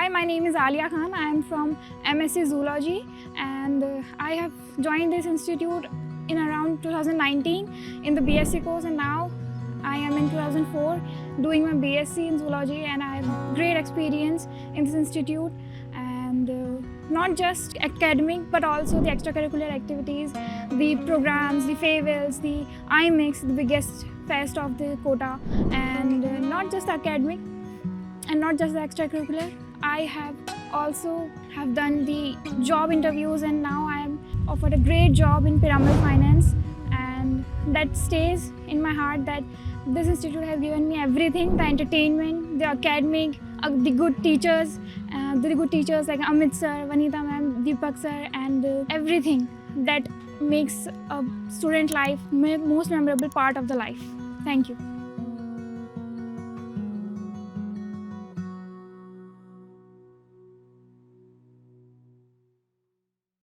my name is Aaliya Khan. I am from MSc Zoology and I have joined this institute in around 2019 in the BSc course, and now I am in 2004 doing my BSc in Zoology, and I have great experience in this institute, and not just academic but also the extracurricular activities, the programs, the farewells, the IMIX, the biggest fest of the Kota, and not just academic and not just the extracurricular. I have also done the job interviews, and now I am offered a great job in pyramid finance, and that stays in my heart that this institute has given me everything: the entertainment, the academic, the good teachers like Amit sir, Vanita ma'am, Deepak sir, and everything that makes a student life most memorable part of the life. Thank you.